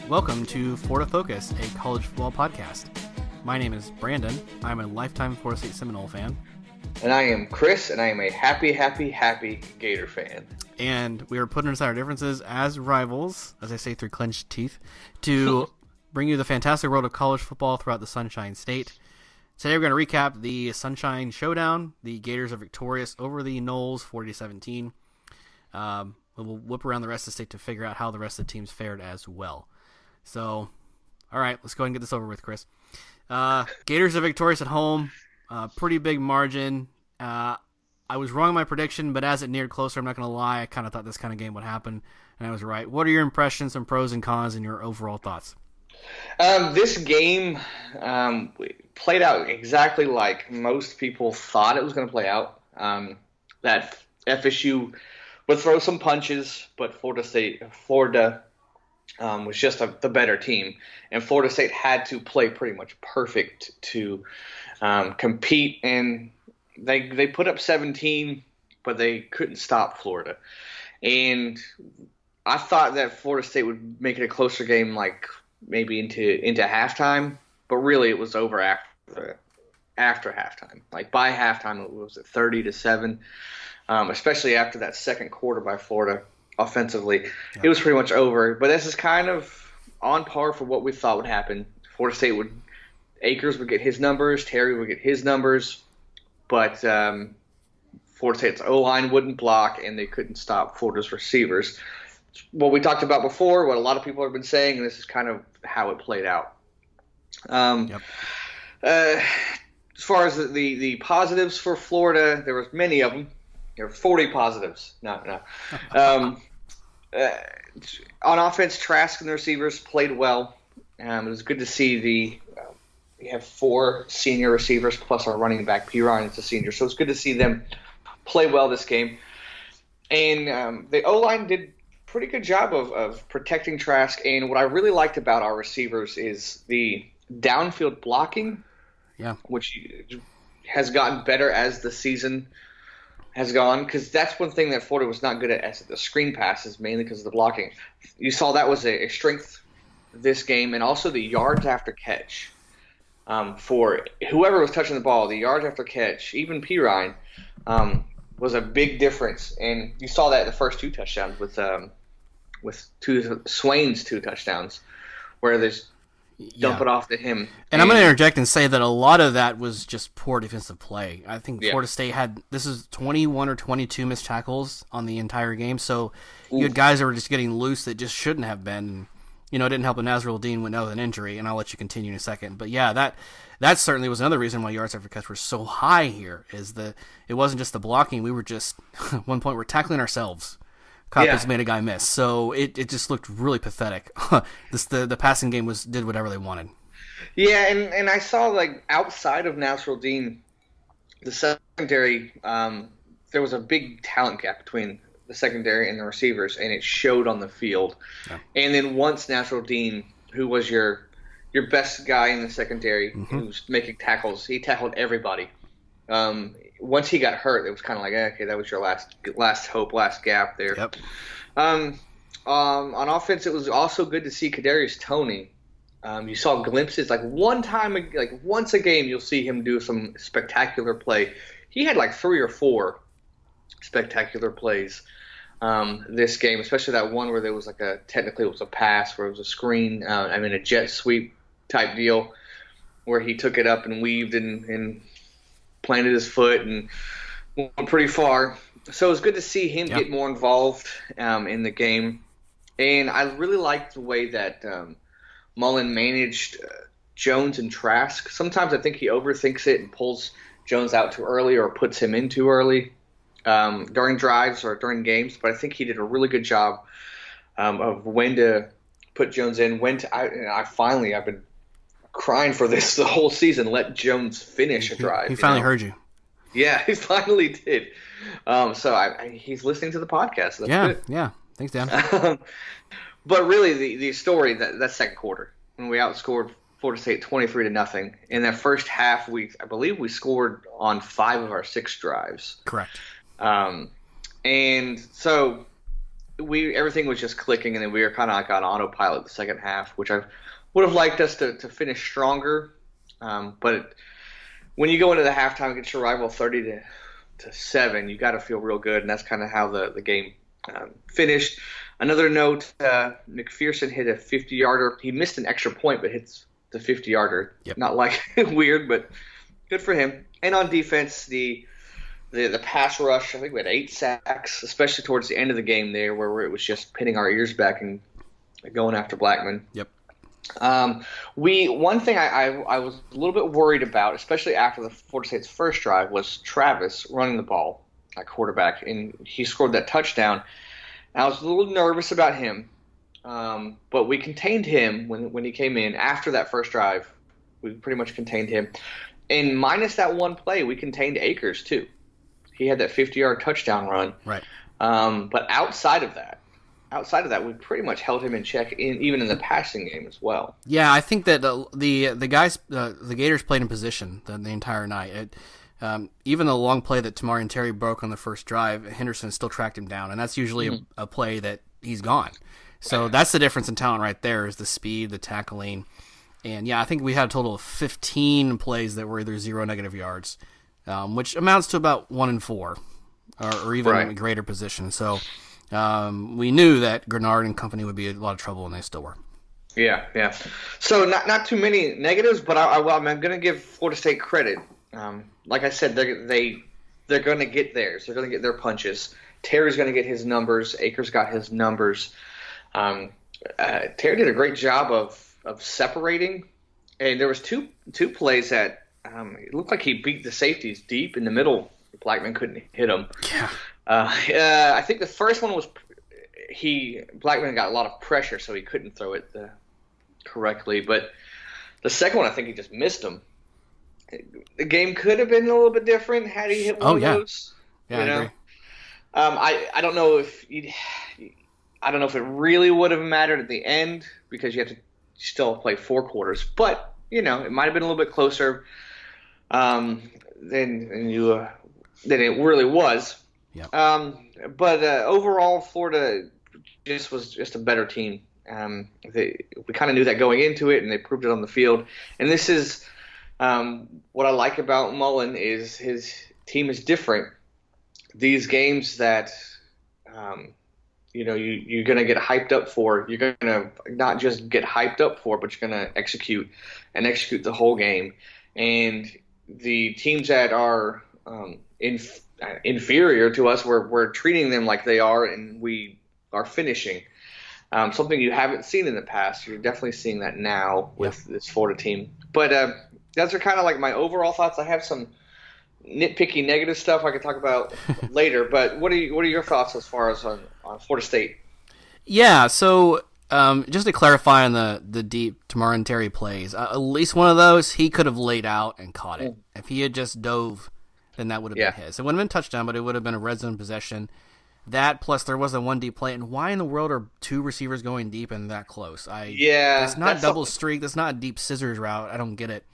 Welcome to Florida Focus, a college football podcast. My name is Brandon. I'm a lifetime Florida State Seminole fan. And I am Chris, and I am a happy Gator fan. And we are putting aside our differences as rivals, as I say through clenched teeth, to bring you the fantastic world of college football throughout the Sunshine State. Today we're going to recap the Sunshine Showdown. The Gators are victorious over the Noles 40-17. We'll whip around the rest of the state to figure out how the rest of the teams fared as well. So, all right, let's go ahead and get this over with, Chris. Gators are victorious at home. Pretty big margin. I was wrong in my prediction, but as it neared closer, I'm not going to lie, I kind of thought this kind of game would happen, and I was right. What are your impressions, some pros and cons, and your overall thoughts? This game played out exactly like most people thought it was going to play out. That FSU would throw some punches, but Florida was just the better team, and Florida State had to play pretty much perfect to compete, and they put up 17, but they couldn't stop Florida. And I thought that Florida State would make it a closer game, like maybe into halftime, but really it was over after halftime. Like by halftime, it was at 30-7, especially after that second quarter by Florida offensively. Yeah. It was pretty much over. But this is kind of on par for what we thought would happen. Florida State Akers would get his numbers, Terry would get his numbers, but Florida State's O-line wouldn't block, and they couldn't stop Florida's receivers. What we talked about before, what a lot of people have been saying, and this is kind of how it played out. As far as the positives for Florida, there was many of them. There were 40 positives. No. On offense, Trask and the receivers played well. It was good to see we have 4 senior receivers plus our running back, P. Ryan, is a senior. So it's good to see them play well this game. And the O-line did a pretty good job of protecting Trask. And what I really liked about our receivers is the downfield blocking, which has gotten better as the season has gone, because that's one thing that Florida was not good at, as the screen passes, mainly because of the blocking. You saw that was a strength this game, and also the yards after catch. For whoever was touching the ball, the yards after catch, even P. Ryan, was a big difference. And you saw that in the first 2 touchdowns with Swain's 2 touchdowns, where there's dump it off to him. And I'm going to interject and say that a lot of that was just poor defensive play. I think Florida State this is 21 or 22 missed tackles on the entire game. So you had guys that were just getting loose that just shouldn't have been. It didn't help when Nazrul Dean went out with an injury, and I'll let you continue in a second. But yeah, that certainly was another reason why yards after catch were so high here, it wasn't just the blocking. We were just, at one point, we're tackling ourselves. Coppins made a guy miss, so it just looked really pathetic. The passing game did whatever they wanted. Yeah, and I saw, like, outside of Nazrul Dean, the secondary, there was a big talent gap between the secondary and the receivers, and it showed on the field. Yeah. And then once Nazrul Dean, who was your best guy in the secondary, who was making tackles, he tackled everybody. Once he got hurt, it was kind of like, okay, that was your last hope, last gap there. Yep. On offense, it was also good to see Kadarius Toney. You saw glimpses, like once a game, you'll see him do some spectacular play. He had like 3 or 4 spectacular plays this game, especially that one where there was technically it was a pass, where it was a screen, a jet sweep type deal, where he took it up and weaved and planted his foot and went pretty far. So it was good to see him get more involved in the game. And I really liked the way that Mullen managed Jones and Trask. Sometimes I think he overthinks it and pulls Jones out too early or puts him in too early during drives or during games. But I think he did a really good job of when to put Jones in, I've been crying for this the whole season. Let Jones finish a drive. He finally heard you. Yeah, he finally did. So he's listening to the podcast. So that's good. Yeah. Thanks, Dan. But really, the story that second quarter, when we outscored Florida State 23-0. In that first half, I believe we scored on 5 of our 6 drives. Correct. And so everything was just clicking, and then we were kind of like on autopilot the second half, which I would have liked us to finish stronger. But when you go into the halftime against your rival 30-7, you got to feel real good, and that's kind of how the game finished. Another note: McPherson hit a 50-yarder. He missed an extra point, but hits the 50-yarder. Yep. Not like weird, but good for him. And on defense, the pass rush, I think we had 8 sacks, especially towards the end of the game there, where it was just pinning our ears back and going after Blackman. Yep. One thing I was a little bit worried about, especially after the Florida State's first drive, was Travis running the ball at quarterback, and he scored that touchdown. I was a little nervous about him, but we contained him when he came in after that first drive. We pretty much contained him. And minus that one play, we contained Akers too. He had that 50-yard touchdown run. Right. But outside of that, we pretty much held him in check, even in the passing game as well. Yeah, I think that the guys, the Gators played in position the entire night. Even the long play that Tamari and Terry broke on the first drive, Henderson still tracked him down, and that's usually a play that he's gone. So that's the difference in talent right there, is the speed, the tackling. And yeah, I think we had a total of 15 plays that were either 0 negative yards, which amounts to about 1 in 4, or even a greater position. So we knew that Grenard and company would be a lot of trouble, and they still were. Yeah. So not too many negatives, but I'm going to give Florida State credit. Like I said, they're going to get theirs. They're going to get their punches. Terry's going to get his numbers. Akers got his numbers. Terry did a great job of separating, and there was two plays that it looked like he beat the safeties deep in the middle. Blackman couldn't hit him. Yeah. I think the first one was Blackman got a lot of pressure, so he couldn't throw it correctly. But the second one, I think he just missed him. The game could have been a little bit different had he hit one of those. Yeah, I agree. I don't know if it really would have mattered at the end, because you have to still play 4 quarters. But it might have been a little bit closer than it really was. Yeah. But overall, Florida was just a better team. We kind of knew that going into it, and they proved it on the field. And this is what I like about Mullen, is his team is different. These games that you're going to get hyped up for, you're going to not just get hyped up for, but you're going to execute the whole game. And the teams that are inferior to us, we're treating them like they are, and we are finishing. Something you haven't seen in the past. You're definitely seeing that now with this Florida team. But those are kind of like my overall thoughts. I have some nitpicky negative stuff I could talk about later. But what are your thoughts as far as on Florida State? Yeah, so just to clarify on the deep Tamar and Terry plays, at least one of those he could have laid out and caught it. If he had just dove, then that would have been his. It wouldn't have been a touchdown, but it would have been a red zone possession. That, plus there was a 1 deep play, and why in the world are 2 receivers going deep and that close? That's not double streak. That's not a deep scissors route. I don't get it.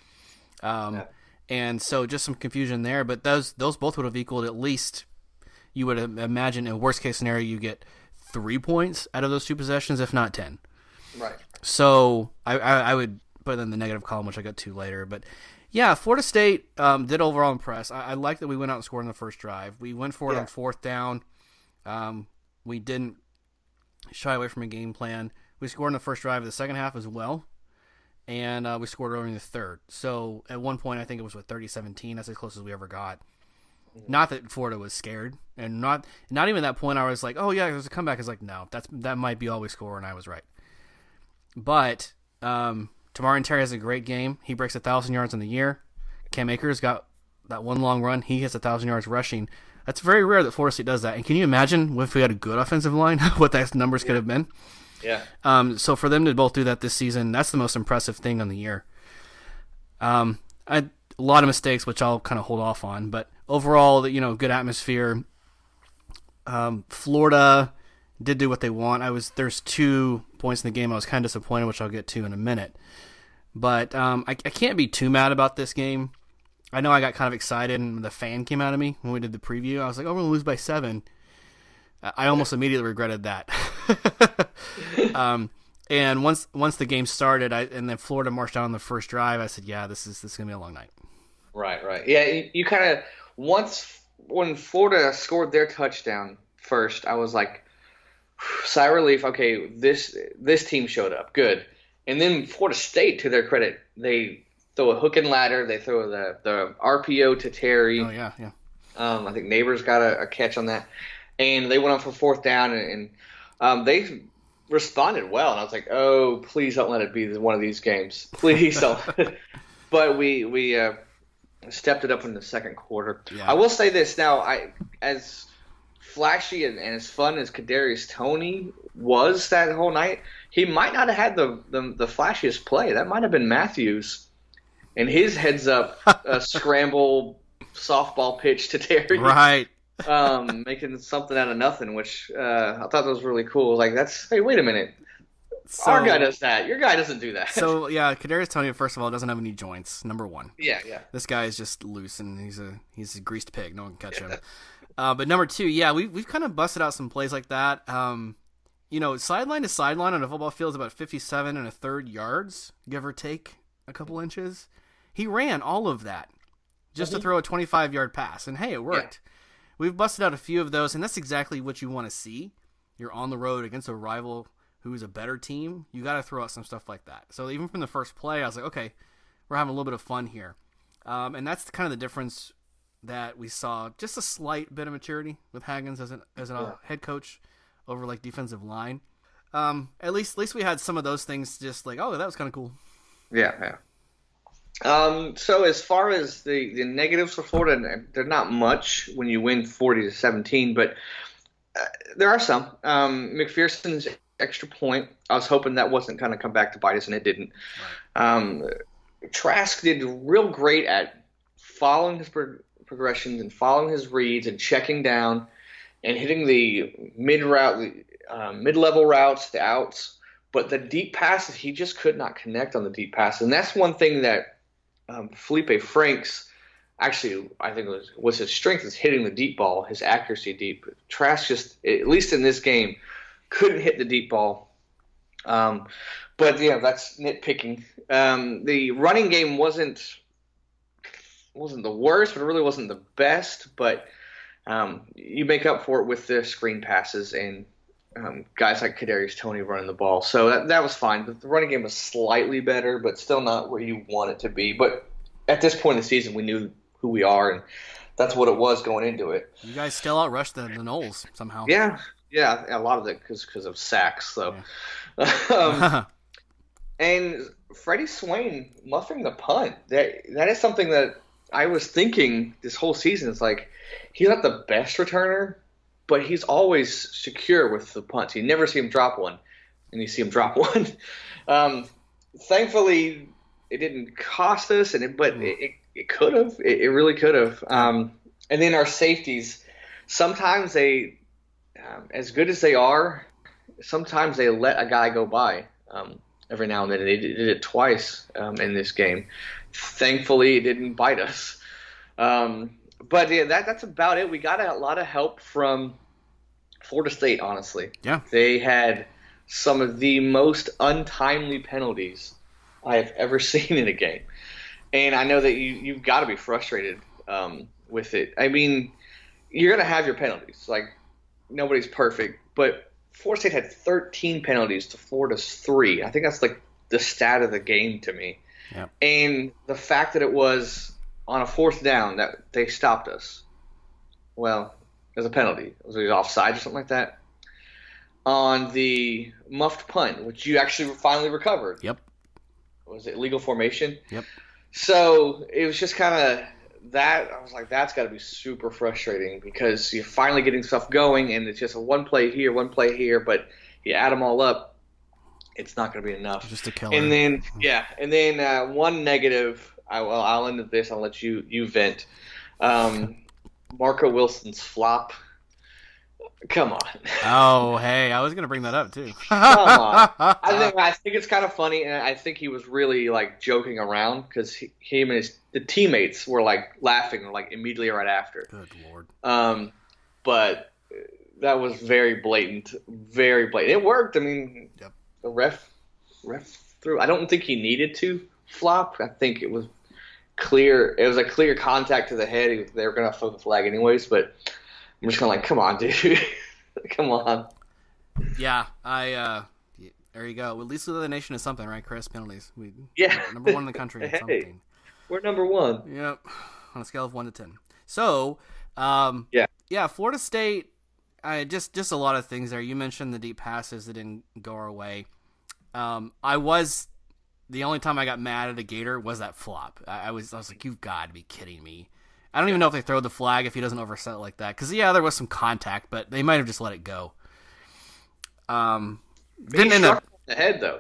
And so just some confusion there. But those both would have equaled, at least, you would imagine in worst case scenario you get 3 points out of those 2 possessions, if not 10. Right. So I would put in the negative column, which I got to later. But yeah, Florida State did overall impress. I like that we went out and scored on the first drive. We went for it on 4th down. We didn't shy away from a game plan. We scored in the first drive of the second half as well, and we scored early in the third. So at one point, I think it was 30-17. That's as close as we ever got. Not that Florida was scared, and not even that point. I was like, oh yeah, there's a comeback. It's like, no, that might be all we score, and I was right. But Tamar and Terry has a great game. He breaks 1,000 yards in the year. Cam Akers got that one long run. He hits 1,000 yards rushing. That's very rare that Florida State does that. And can you imagine if we had a good offensive line, what those numbers could have been? Yeah. So for them to both do that this season, that's the most impressive thing on the year. A lot of mistakes, which I'll kind of hold off on, but overall, good atmosphere. Florida did do what they want. There's 2 points in the game I was kind of disappointed, which I'll get to in a minute. But I can't be too mad about this game. I know I got kind of excited, and the fan came out of me when we did the preview. I was like, oh, we're going to lose by 7. I almost immediately regretted that. And once the game started, and then Florida marched out on the first drive, I said, yeah, this is going to be a long night. Right. Yeah, you kind of once when Florida scored their touchdown first, I was like, sigh of relief. Okay, this team showed up, good. And then Florida State, to their credit, they throw a hook and ladder. They throw the RPO to Terry. Oh yeah. I think Neighbors got a catch on that, and they went on for fourth down, and they responded well. And I was like, oh, please don't let it be one of these games, please don't. But we stepped it up in the second quarter. Yeah. I will say this now, as flashy and as fun as Kadarius Toney was that whole night, he might not have had the flashiest play. That might have been Matthews and his heads up scramble softball pitch to Terry. Right. Making something out of nothing, which I thought that was really cool. Like, hey, wait a minute. Our guy does that. Your guy doesn't do that. So, yeah, Kadarius Toney, first of all, doesn't have any joints, number one. Yeah. This guy is just loose, and he's a greased pig. No one can catch him. But number two, yeah, we've kind of busted out some plays like that. Sideline to sideline on a football field is about 57 1/3 yards, give or take a couple inches. He ran all of that just to throw a 25-yard pass, and hey, it worked. Yeah. We've busted out a few of those, and that's exactly what you want to see. You're on the road against a rival who's a better team. You got to throw out some stuff like that. So even from the first play, I was like, okay, we're having a little bit of fun here. And that's kind of the difference that we saw, just a slight bit of maturity with Haggins as a head coach over like defensive line. At least we had some of those things just like, oh, that was kind of cool. Yeah. So as far as the negatives for Florida, they're not much when you win 40-17, but there are some. McPherson's extra point, I was hoping that wasn't going to come back to bite us, and it didn't. Right. Trask did real great at following his progressions and following his reads and checking down and hitting the mid-level routes, the outs. But the deep passes, he just could not connect on the deep passes. And that's one thing that Felipe Franks actually, I think, was his strength, is hitting the deep ball, his accuracy deep. Trask just, at least in this game, couldn't hit the deep ball. But, yeah, that's nitpicking. The running game wasn't the worst, but it really wasn't the best. But you make up for it with the screen passes and guys like Kadarius Toney running the ball. So that was fine. But the running game was slightly better, but still not where you want it to be. But at this point in the season, we knew who we are, and that's what it was going into it. You guys still outrushed the Knowles somehow. Yeah, a lot of it because of sacks. So, yeah. And Freddie Swain muffing the punt. That is something that I was thinking this whole season. It's like, he's not the best returner, but he's always secure with the punts. You never see him drop one, and you see him drop one. Thankfully, it didn't cost us, but it could have. It really could have. And then our safeties, sometimes they, as good as they are, sometimes they let a guy go by every now and then. They did it twice in this game. Thankfully, it didn't bite us. But yeah, that's about it. We got a lot of help from Florida State, honestly. Yeah. They had some of the most untimely penalties I have ever seen in a game. And I know that you've got to be frustrated with it. I mean, you're going to have your penalties. Like, nobody's perfect. But Florida State had 13 penalties to Florida's 3. I think that's like the stat of the game to me. Yeah. And the fact that it was on a fourth down that they stopped us, well, there's a penalty. Was it offside or something like that? On the muffed punt, which you actually finally recovered. Yep. Was it legal formation? Yep. So it was just kind of that. I was like, that's got to be super frustrating because you're finally getting stuff going, and it's just a one play here, but you add them all up, it's not going to be enough. Just a killer. And then, one negative. I'll end with this. I'll let you vent. Marco Wilson's flop. Come on. Oh, hey, I was gonna bring that up too. Come on. I think it's kind of funny, and I think he was really like joking around because him and the teammates were like laughing like immediately right after. Good Lord. But that was very blatant, very blatant. It worked. I mean, Yep. the ref threw. I don't think he needed to flop. I think it was clear. It was a clear contact to the head. They were gonna throw the flag anyways. But I'm just kind of like, come on, dude, come on. Yeah, there you go. At least the nation is something, right, Chris? Penalties. Number one in the country. Hey, something. We're number one. Yep. On a scale of 1 to 10. So, Florida State. Just a lot of things there. You mentioned the deep passes that didn't go our way. The only time I got mad at a Gator was that flop. I was like, you've got to be kidding me. I don't even know if they throw the flag if he doesn't overset it like that. Because, there was some contact, but they might have just let it go. Didn't end up the head though.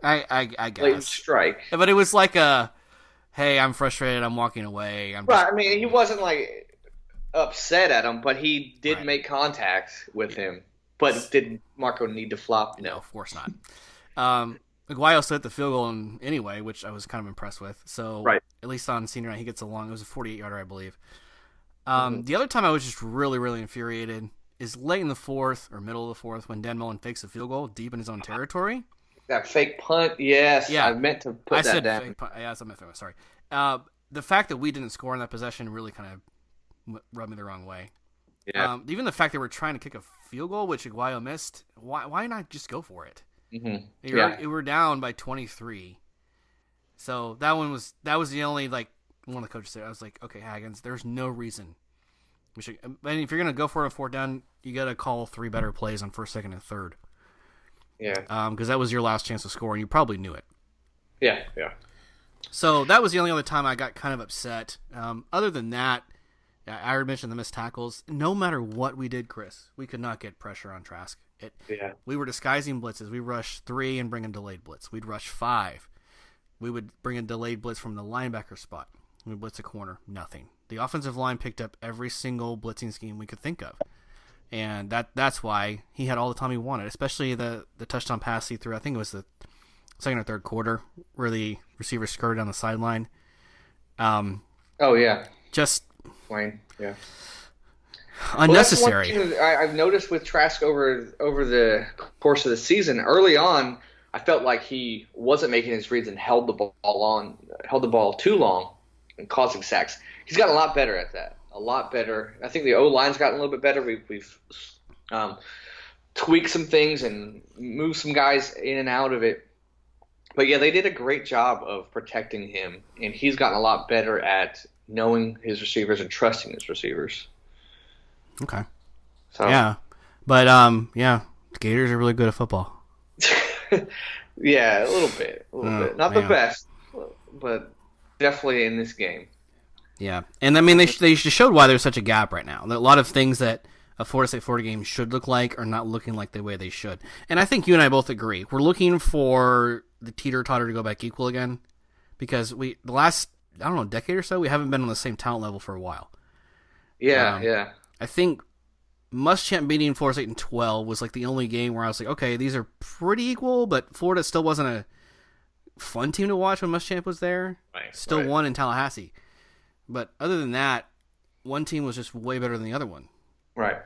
I guess. Late strike. But it was like hey, I'm frustrated. I'm walking away. Right. I mean, he wasn't like upset at him, but he did make contact with him. But did Marco need to flop? No, of course not. Aguayo set the field goal anyway, which I was kind of impressed with. So at least on senior night, he gets along. It was a 48-yarder, I believe. The other time I was just really, really infuriated is late in the fourth or middle of the fourth when Dan Mullen fakes a field goal deep in his own territory. That fake punt, yes. Yeah. I meant to put that down. Fake punt. Yeah, sorry. The fact that we didn't score in that possession really kind of rubbed me the wrong way. Yeah. Even the fact that we're trying to kick a field goal, which Aguayo missed, why not just go for it? Mm-hmm. We're down by 23. So that was the only, like, one of the coaches said. I was like, okay, Haggins, there's no reason. And if you're going to go for a fourth down, you got to call 3 better plays on first, second, and third. Yeah. Because that was your last chance to score, and you probably knew it. Yeah. So that was the only other time I got kind of upset. Other than that, I already mentioned the missed tackles. No matter what we did, Chris, we could not get pressure on Trask. We were disguising blitzes. We rushed 3 and bring a delayed blitz. We'd rush 5. We would bring a delayed blitz from the linebacker spot. We'd blitz a corner. Nothing. The offensive line picked up every single blitzing scheme we could think of. And that's why he had all the time he wanted, especially the touchdown pass he threw. I think it was the second or third quarter where the receiver skirted down the sideline. Just plain, yeah. Unnecessary. Well, that's one thing I've noticed with Trask over the course of the season. Early on, I felt like he wasn't making his reads and held the ball too long and causing sacks. He's gotten a lot better at that. A lot better. I think the O-line's gotten a little bit better. We've tweaked some things and moved some guys in and out of it. But yeah, they did a great job of protecting him, and he's gotten a lot better at knowing his receivers and trusting his receivers. Okay. So yeah, but the Gators are really good at football. Yeah, a little bit. Not the best, but definitely in this game. Yeah, and I mean they showed why there's such a gap right now. A lot of things that a Florida State Florida game should look like are not looking like the way they should. And I think you and I both agree. We're looking for the teeter-totter to go back equal again because the last, decade or so, we haven't been on the same talent level for a while. Yeah. I think Muschamp beating Florida State in 12 was like the only game where I was like, okay, these are pretty equal, but Florida still wasn't a fun team to watch when Muschamp was there. Still won in Tallahassee. But other than that, one team was just way better than the other one. Right.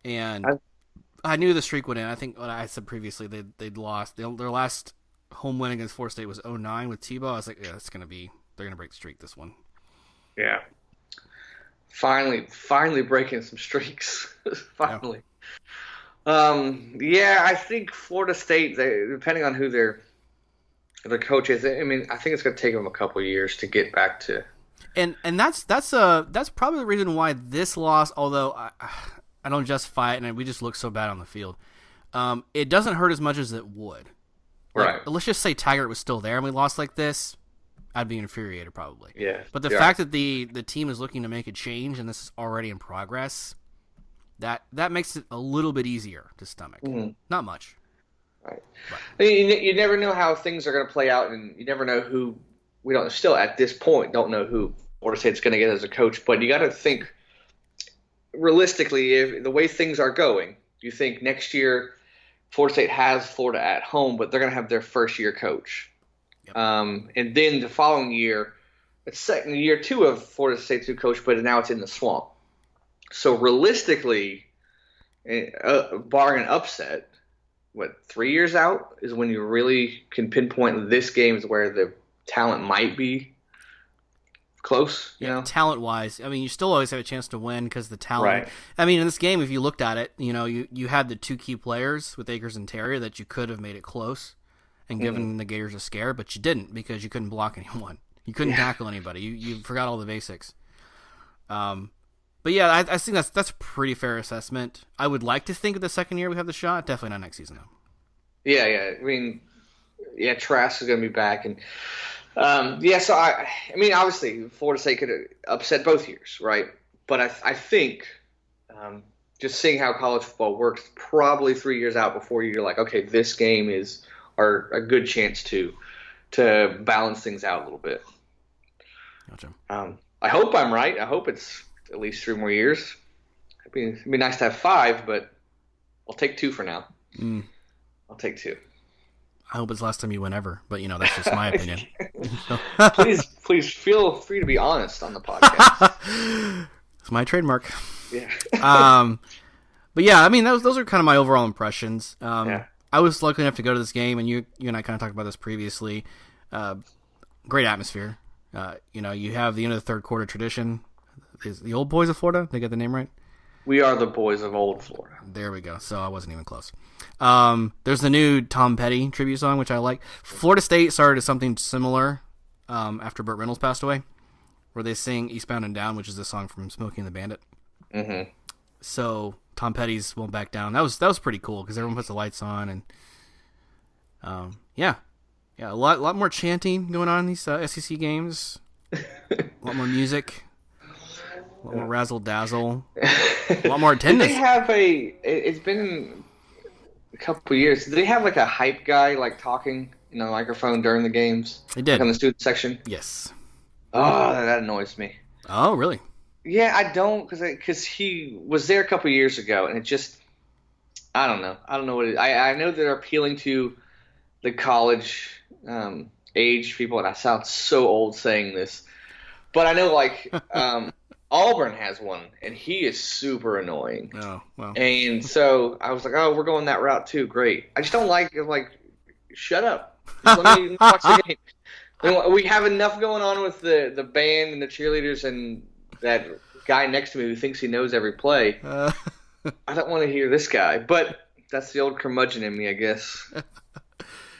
And I knew the streak would end. I think what I said previously, they'd lost. Their last home win against Florida State was 0-9 with Tebow. I was like, yeah, they're going to break the streak this one. Yeah. Finally breaking some streaks. Finally. Yeah. I think Florida State, depending on who their coach is, I mean, I think it's going to take them a couple of years to get back to. And that's probably the reason why this loss, although I don't justify it, and we just look so bad on the field, it doesn't hurt as much as it would. Like, let's just say Taggart was still there and we lost like this, I'd be infuriated probably. Yeah. But the fact that the team is looking to make a change and this is already in progress, that makes it a little bit easier to stomach. Mm-hmm. Not much. Right. But you never know how things are going to play out, and you never know who. We don't still at this point don't know who Florida State's going to get as a coach, but you got to think realistically. If the way things are going, you think next year Florida State has Florida at home, but they're going to have their first year coach, and then the following year, it's year 2 of Florida State's new coach, but now it's in the swamp. So realistically, barring an upset, 3 years out is when you really can pinpoint this game is where the talent might be close, you know? Talent-wise, I mean, you still always have a chance to win because the talent. Right. I mean, in this game, if you looked at it, you had the two key players with Akers and Terry that you could have made it close and given the Gators a scare, but you didn't because you couldn't block anyone. You couldn't tackle anybody. You forgot all the basics. But yeah, I think that's a pretty fair assessment. I would like to think of the second year we have the shot. Definitely not next season, though. Yeah. I mean, Trask is going to be back. And, so I mean, obviously, Florida State could have upset both years, right? But I think just seeing how college football works, probably 3 years out before you're like, okay, this game is a good chance to balance things out a little bit. Gotcha. I hope I'm right. I hope it's at least 3 more years. It'd be nice to have 5, but I'll take 2 for now. I'll take 2. I hope it's the last time you win ever, but that's just my opinion. please feel free to be honest on the podcast. It's my trademark. Yeah. But yeah, I mean those are kind of my overall impressions. I was lucky enough to go to this game, and you and I kind of talked about this previously. Great atmosphere. You have the end of the third quarter tradition. Is the old boys of Florida? They got the name right? We are the boys of old Florida. There we go. So I wasn't even close. There's the new Tom Petty tribute song, which I like. Florida State started something similar after Burt Reynolds passed away, where they sing Eastbound and Down, which is the song from Smokey and the Bandit. Mm-hmm. So Tom Petty's Won't Back Down. That was pretty cool because everyone puts the lights on, and a lot more chanting going on in these SEC games. A lot more music. A lot more razzle dazzle. A lot more attendance. Did they have it's been a couple of years. Did they have like a hype guy like talking in a microphone during the games? They did. Like on the student section? Yes. Oh, that annoys me. Oh, really? Yeah, I don't because he was there a couple of years ago, and it just I don't know. I don't know what it is. I know they're appealing to the college age people, and I sound so old saying this, but I know like Auburn has one, and he is super annoying. Oh, well. And so I was like, oh, we're going that route too. Great. I just don't like shut up. Just let me watch the game. We have enough going on with the band and the cheerleaders and that guy next to me who thinks he knows every play. I don't want to hear this guy, but that's the old curmudgeon in me, I guess.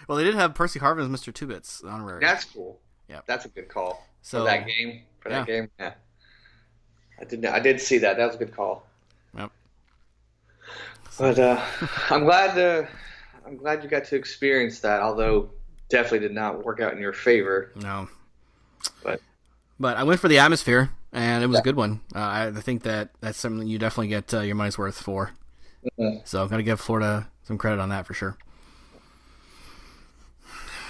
Well, they did have Percy Harvin as Mr. Two-Bits honorary. That's cool. Yeah, that's a good call for that game. That game, yeah. I did see that. That was a good call. Yep. But I'm glad you got to experience that. Although definitely did not work out in your favor. No. But I went for the atmosphere, and it was a good one. I think that's something you definitely get your money's worth for. Mm-hmm. So I'm gonna give Florida some credit on that for sure.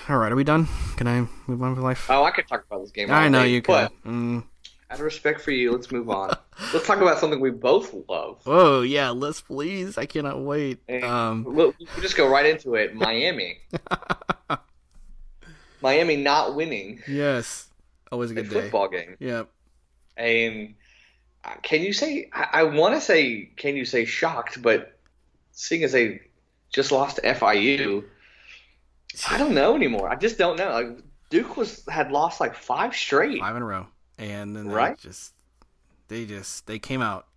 All right, are we done? Can I move on with life? Oh, I could talk about this game. I know you could. Out of respect for you, let's move on. Let's talk about something we both love. Oh, yeah, let's please. I cannot wait. We'll just go right into it. Miami. Miami not winning. Yes. Always a good day. Football game. Yep. And can you say, I want to say, can you say shocked, but seeing as they just lost to FIU, I don't know anymore. I just don't know. Like, Duke had lost like 5 straight. 5 in a row. And then they came out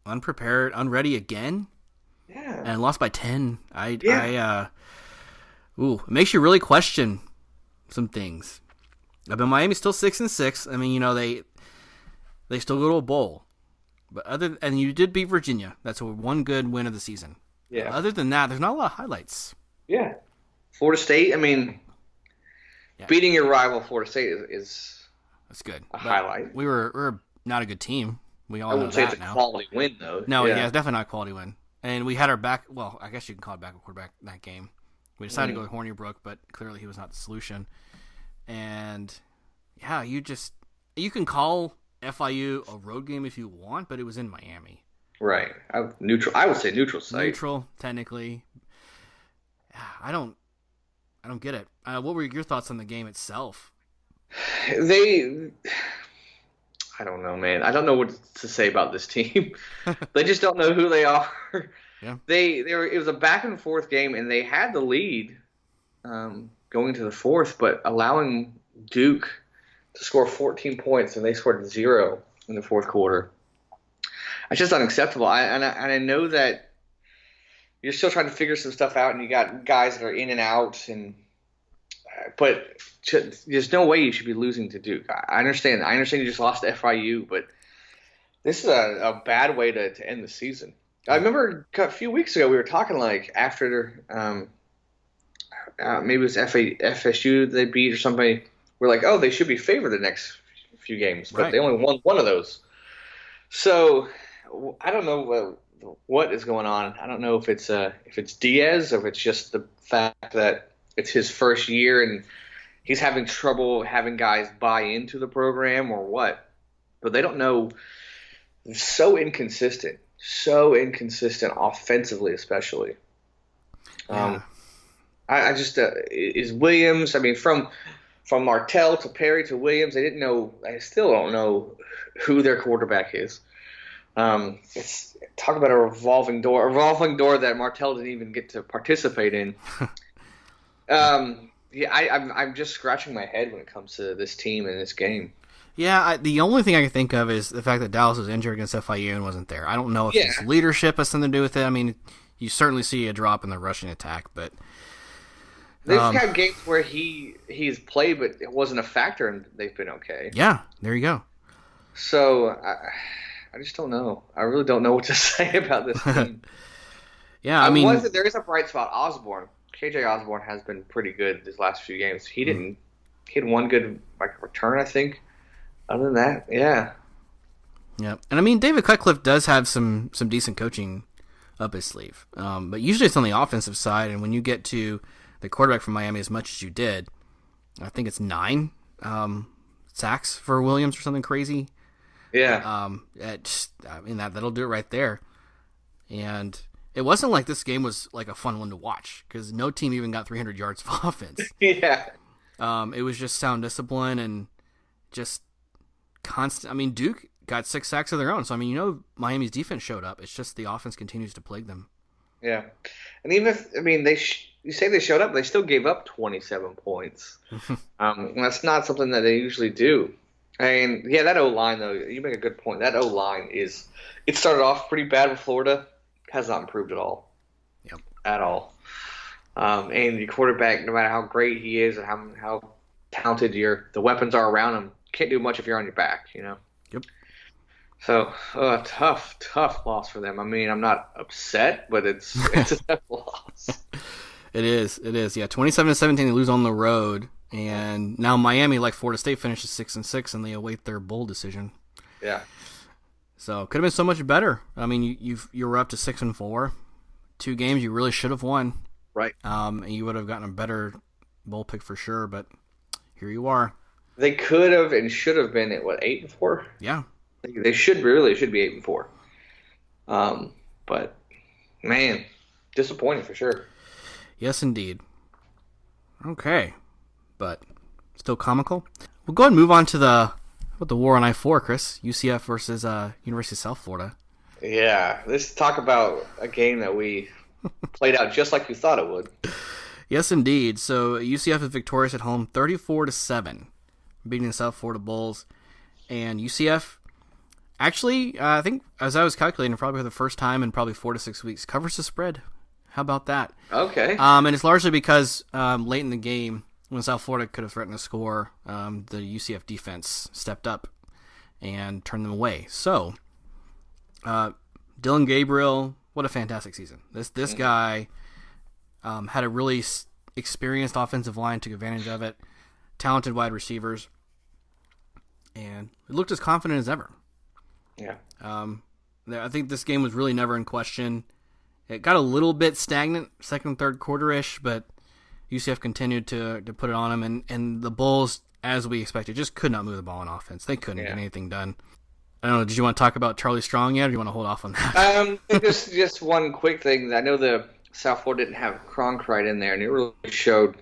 unprepared, unready again. Yeah. And lost by 10. It makes you really question some things. But Miami's still 6-6. I mean, they still go to a bowl. But and you did beat Virginia. That's one good win of the season. Yeah. But other than that, there's not a lot of highlights. Yeah. Florida State, I mean, beating your rival Florida State is that's good. A highlight. We're not a good team. We all I wouldn't know say that it's a now. quality win though. No, it's definitely not a quality win. And we had our back. Well, I guess you can call it backup quarterback that game. We decided to go with Hornibrook, but clearly he was not the solution. And yeah, you can call FIU a road game if you want, but it was in Miami. Right. Neutral. I would say neutral site. Neutral, technically. I don't get it. What were your thoughts on the game itself? I don't know, man. I don't know what to say about this team. They just don't know who they are. Yeah. They were. It was a back and forth game, and they had the lead going into the fourth, but allowing Duke to score 14 points, and they scored 0 in the fourth quarter. It's just unacceptable. I know that you're still trying to figure some stuff out, and you got guys that are in and out, but there's no way you should be losing to Duke. I understand. You just lost to FIU, but this is a bad way to end the season. I remember a few weeks ago we were talking like after maybe it was FSU they beat or somebody. We're like, oh, they should be favored the next few games, but they only won one of those. So I don't know what is going on. I don't know if it's Diaz or if it's just the fact that it's his first year and he's having trouble having guys buy into the program or what. But they don't know. So inconsistent offensively, especially. Yeah. I just is Williams. I mean, from Martell to Perry to Williams, I still don't know who their quarterback is. It's talk about a revolving door that Martell didn't even get to participate in. I'm just scratching my head when it comes to this team and this game. Yeah, the only thing I can think of is the fact that Dallas was injured against FIU and wasn't there. I don't know if his leadership has something to do with it. I mean, you certainly see a drop in the rushing attack, but they've had games where he's played, but it wasn't a factor, and they've been okay. Yeah, there you go. So I just don't know. I really don't know what to say about this team. Yeah, I mean, there is a bright spot. Osborne, KJ Osborne has been pretty good these last few games. He had one good return, I think. Other than that, yeah. Yeah, and I mean, David Cutcliffe does have some decent coaching up his sleeve, but usually it's on the offensive side. And when you get to the quarterback from Miami, as much as you did, I think it's 9 sacks for Williams or something crazy. Yeah. That'll do it right there. And it wasn't like this game was like a fun one to watch because no team even got 300 yards of offense. Yeah. It was just sound discipline and just constant. I mean, Duke got 6 sacks of their own. So, I mean, Miami's defense showed up. It's just the offense continues to plague them. Yeah. And even if, you say they showed up, they still gave up 27 points. And that's not something that they usually do. And, yeah, that O-line, though, you make a good point. That O-line it started off pretty bad with Florida. Has not improved at all. Yep. At all. And your quarterback, no matter how great he is and how talented the weapons are around him, can't do much if you're on your back, Yep. So, tough loss for them. I mean, I'm not upset, but it's a tough loss. It is. Yeah, 27-17, they lose on the road, and now Miami, like Florida State, finishes 6-6, and they await their bowl decision. Yeah. So, it could have been so much better. I mean, you were up to 6-4, 2 games you really should have won. Right. And you would have gotten a better bowl pick for sure, but here you are. They could have and should have been at 8-4. Yeah. They should be 8-4. But man, disappointing for sure. Yes, indeed. Okay, but still comical. We'll go ahead and move on to the war on I-4, Chris. UCF versus University of South Florida. Yeah, let's talk about a game that we played out just like you thought it would. Yes, indeed. So UCF is victorious at home, 34-7, beating the South Florida Bulls, and UCF. Actually, I think as I was calculating, probably for the first time in probably 4 to 6 weeks, covers the spread. How about that? Okay. And it's largely because late in the game, when South Florida could have threatened to score, the UCF defense stepped up and turned them away. So, Dylan Gabriel, what a fantastic season. This guy had a really experienced offensive line, took advantage of it, talented wide receivers, and looked as confident as ever. Yeah. I think this game was really never in question. It got a little bit stagnant, second, third quarter-ish, but UCF continued to put it on them, and the Bulls, as we expected, just could not move the ball in offense. They couldn't get anything done. I don't know, did you want to talk about Charlie Strong yet, or do you want to hold off on that? Just one quick thing. I know the South Florida didn't have Cronkite in there, and it really showed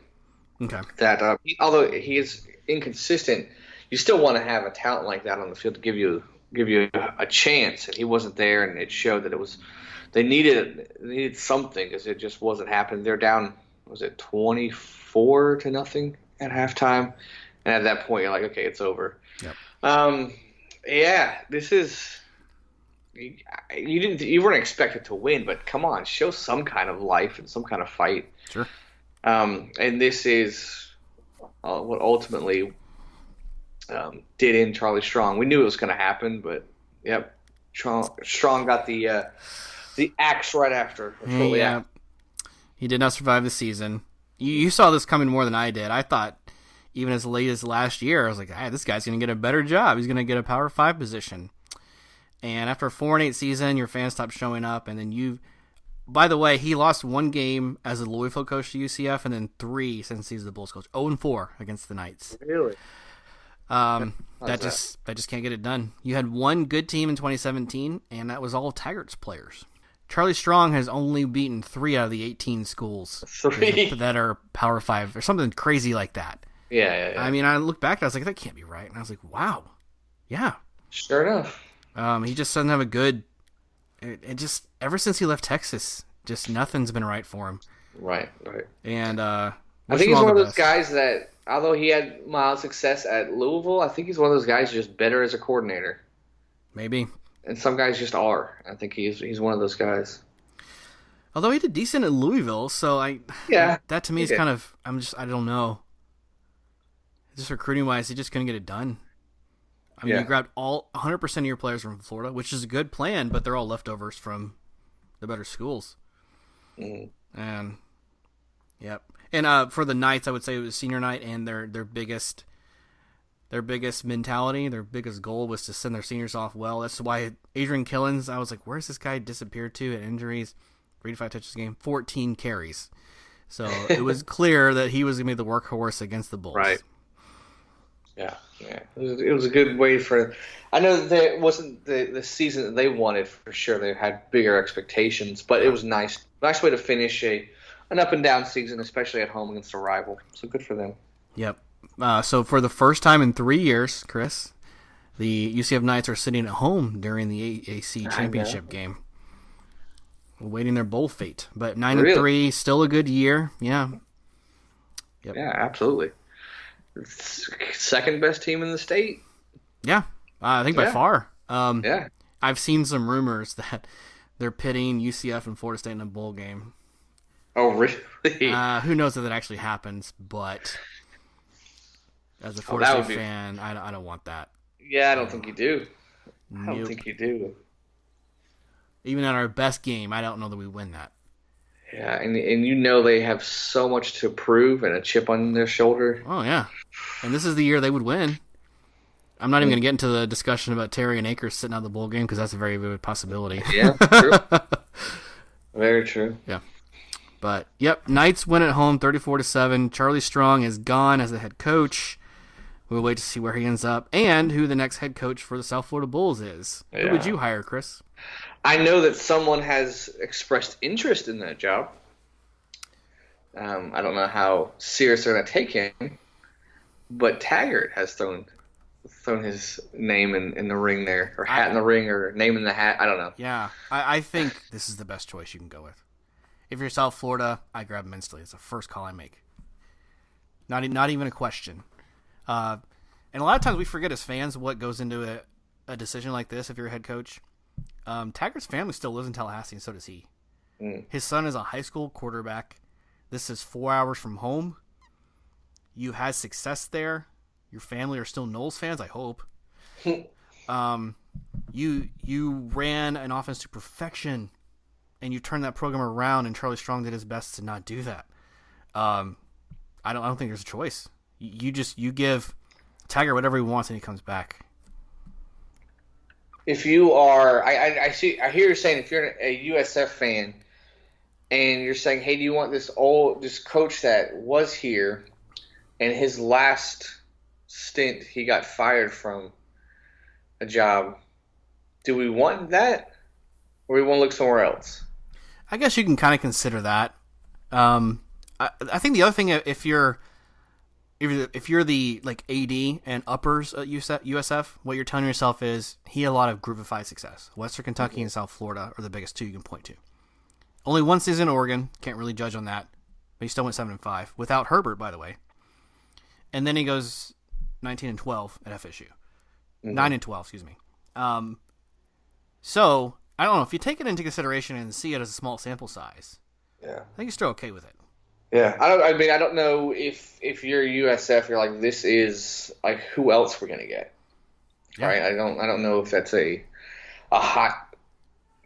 that although he is inconsistent, you still want to have a talent like that on the field to give you a chance, and he wasn't there, and it showed that it was they needed something because it just wasn't happening. They're down, was it 24-0 at halftime, and at that point you're like, okay, it's over. Yep. Yeah, this is. You weren't expected to win, but come on, show some kind of life and some kind of fight. Sure. And this is what ultimately did in Charlie Strong. We knew it was going to happen, but yep, Strong got the axe right after. Shortly after. He did not survive the season. You saw this coming more than I did. I thought even as late as last year, I was like, hey, this guy's going to get a better job. He's going to get a Power 5 position. And after a 4-8 season, your fans stopped showing up. And then by the way, he lost one game as a Louisville coach to UCF and then 3 since he's the Bulls coach. 0-4 against the Knights. Really? That just can't get it done. You had one good team in 2017, and that was all Taggart's players. Charlie Strong has only beaten 3 out of the 18 schools that are Power 5 or something crazy like that. Yeah. I mean, I look back and I was like, that can't be right. And I was like, wow. Yeah. Sure enough. He just doesn't have a good. It just ever since he left Texas, just nothing's been right for him. Right. And I think he's one of those guys that, although he had mild success at Louisville, I think he's one of those guys just better as a coordinator. Maybe. And some guys just are. I think he's one of those guys. Although he did decent at Louisville, so that to me is kind of I don't know. Just recruiting wise, he just couldn't get it done. I mean, you grabbed all 100% of your players from Florida, which is a good plan, but they're all leftovers from the better schools. Mm-hmm. And yep. And for the Knights, I would say it was senior night, and their biggest mentality, their biggest goal was to send their seniors off well. That's why Adrian Killens, I was like, where's this guy disappeared to at injuries? 3-5 touches a game, 14 carries. So it was clear that he was going to be the workhorse against the Bulls. Right. Yeah. It was a good way for. I know that it wasn't the season that they wanted for sure. They had bigger expectations, but it was nice way to finish an up and down season, especially at home against a rival. So good for them. Yep. So for the first time in 3 years, Chris, the UCF Knights are sitting at home during the AAC championship game, awaiting their bowl fate. But 9-3, still a good year. Yeah. Yep. Yeah, absolutely. Second best team in the state. Yeah, I think by far. Yeah. I've seen some rumors that they're pitting UCF and Florida State in a bowl game. Oh, really? Who knows if that actually happens, but as a Florida State fan, I don't want that. Yeah, I don't think you do. Nope. I don't think you do. Even at our best game, I don't know that we win that. Yeah, and they have so much to prove and a chip on their shoulder. Oh, yeah. And this is the year they would win. I'm not even going to get into the discussion about Terry and Akers sitting out the bowl game because that's a very vivid possibility. Yeah, true. Very true. Yeah. But, yep, Knights win at home 34-7. Charlie Strong is gone as the head coach. We'll wait to see where he ends up and who the next head coach for the South Florida Bulls is. Yeah. Who would you hire, Chris? I know that someone has expressed interest in that job. I don't know how serious they're going to take him, but Taggart has thrown his name in the ring there, or hat in the ring, or name in the hat. I don't know. Yeah, I think this is the best choice you can go with. If you're South Florida, I grab him instantly. It's the first call I make. Not even a question. And a lot of times we forget as fans what goes into a decision like this if you're a head coach. Taggart's family still lives in Tallahassee, and so does he. His son is a high school quarterback. This is 4 hours from home. You had success there. Your family are still Knowles fans, I hope. You ran an offense to perfection, and you turned that program around, and Charlie Strong did his best to not do that. I don't think there's a choice. You give Taggart whatever he wants, and he comes back. If you are, I hear you saying if you're a USF fan and you're saying, hey, do you want this coach that was here and his last stint he got fired from a job? Do we want that, or we want to look somewhere else? I guess you can kind of consider that. I think the other thing, if you're the like AD and uppers at USF, what you're telling yourself is he had a lot of groupified success. Western Kentucky and South Florida are the biggest two you can point to. Only one season in Oregon. Can't really judge on that. But he still went 7-5 without Herbert, by the way. And then he goes 19-12 at FSU. 9-12, excuse me. So I don't know if you take it into consideration and see it as a small sample size. Yeah, I think you're still okay with it. Yeah, I don't know if you're USF, you're like, this is like who else we're gonna get, right? I don't know if that's a hot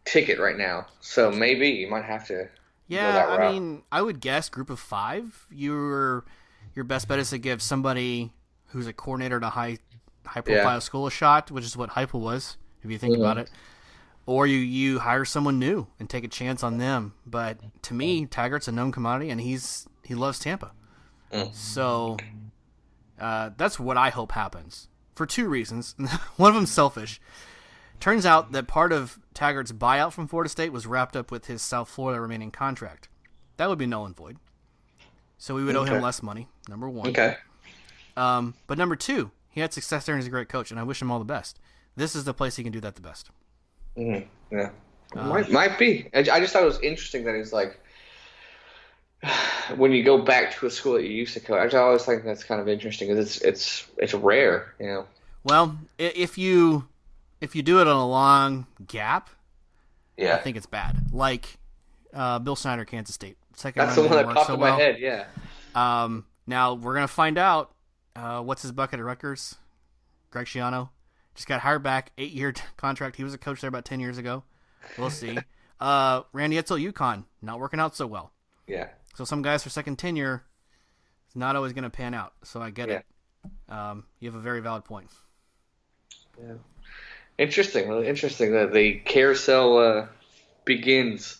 ticket right now. So maybe you might have to. Yeah, go that route. I mean, I would guess group of 5. Your best bet is to give somebody who's a coordinator at a high profile school a shot, which is what Heupel was, if you think about it. Or you hire someone new and take a chance on them. But to me, Taggart's a known commodity, and he loves Tampa. So that's what I hope happens for 2 reasons. One of them's selfish. Turns out that part of Taggart's buyout from Florida State was wrapped up with his South Florida remaining contract. That would be null and void. So we would owe him less money, number 1. Okay. But number 2, he had success there and he's a great coach, and I wish him all the best. This is the place he can do that the best. Yeah. Might be. I just thought it was interesting that he's like, when you go back to a school that you used to coach, I always think that's kind of interesting because it's rare, you know. Well, if you do it on a long gap, I think it's bad. Like Bill Snyder, Kansas State. That's the one that popped in my head, yeah. Now we're going to find out what's his bucket at Rutgers. Greg Schiano. Just got hired back, 8-year contract. He was a coach there about 10 years ago. We'll see. Randy Edsel, UConn, not working out so well. Yeah. So some guys for second tenure, it's not always going to pan out. So I get it. You have a very valid point. Yeah. Interesting. Really interesting that the carousel begins.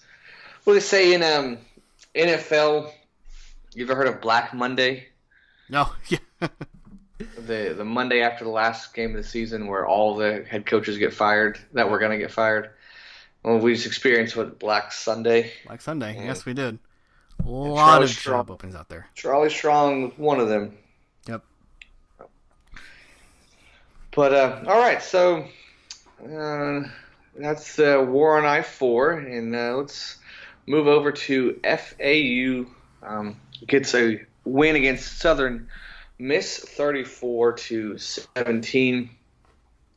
What do they say in NFL? You ever heard of Black Monday? No. Yeah. The Monday after the last game of the season where all the head coaches get fired that were going to get fired. Well, we just experienced Black Sunday. Black Sunday. Yes, we did. A lot of job openings out there. Charlie Strong was one of them. Yep. But, all right, so that's War on I-4, and let's move over to FAU. Gets a win against Southern Miss 34-17,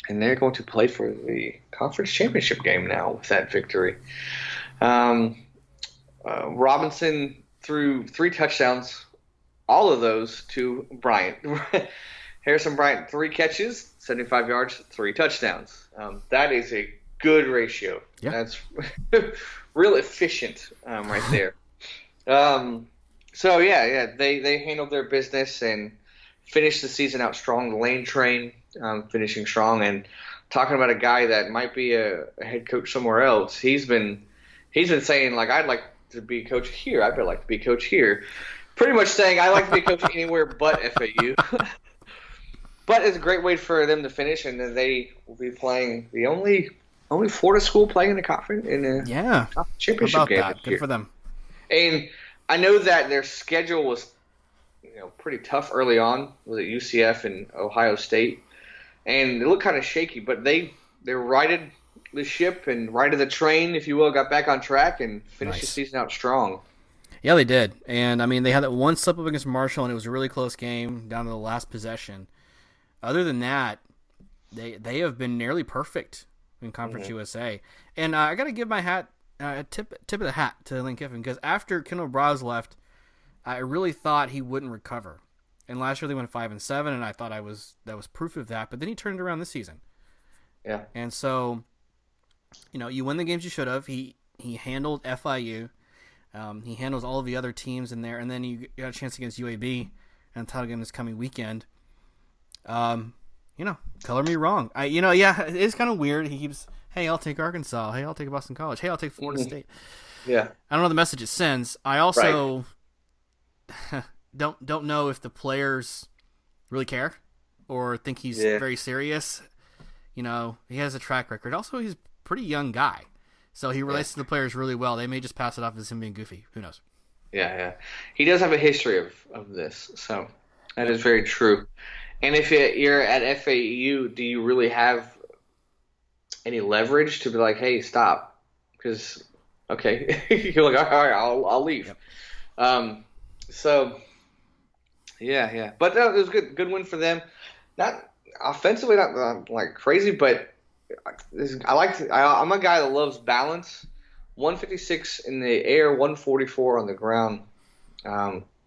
and they're going to play for the conference championship game now with that victory. Robinson threw 3 touchdowns, all of those to Bryant. Harrison Bryant, 3 catches, 75 yards, 3 touchdowns. That is a good ratio. Yeah. That's real efficient right there. So, they handled their business and finished the season out strong. The Lane Train finishing strong, and talking about a guy that might be a head coach somewhere else. He's been saying, like, I'd like to be a coach here. I'd like to be a coach here. Pretty much saying I like to be a coach anywhere but FAU. But it's a great way for them to finish, and then they will be playing the only Florida school playing in the conference championship game. That? Good for them. And I know that their schedule was pretty tough early on with UCF and Ohio State, and it looked kind of shaky, but they righted the ship and righted the train, if you will, got back on track and finished the season out strong. Yeah, they did. And I mean, they had that one slip up against Marshall, and it was a really close game down to the last possession. Other than that, they have been nearly perfect in Conference USA. And I got to give my hat tip of the hat to Lane Kiffin, because after Kendall Browse left, I really thought he wouldn't recover. And last year they went 5-7, and I thought that was proof of that. But then he turned it around this season. Yeah. And so, you win the games you should have. He handled FIU. He handles all of the other teams in there, and then you got a chance against UAB and the title game this coming weekend. Color me wrong. It is kind of weird. He keeps, hey, I'll take Arkansas. Hey, I'll take Boston College. Hey, I'll take Florida State. Yeah. I don't know the message it sends. I also don't know if the players really care or think he's very serious. He has a track record. Also, he's a pretty young guy. So he relates to the players really well. They may just pass it off as him being goofy. Who knows? Yeah. He does have a history of this, so that is very true. And if you're at FAU, do you really have any leverage to be like, hey, stop? Because Okay. You're like, all right, I'll leave. Yep. So yeah. But it was good win for them. Not offensively, not like crazy, but I'm a guy that loves balance. 156 in the air, 144 on the ground.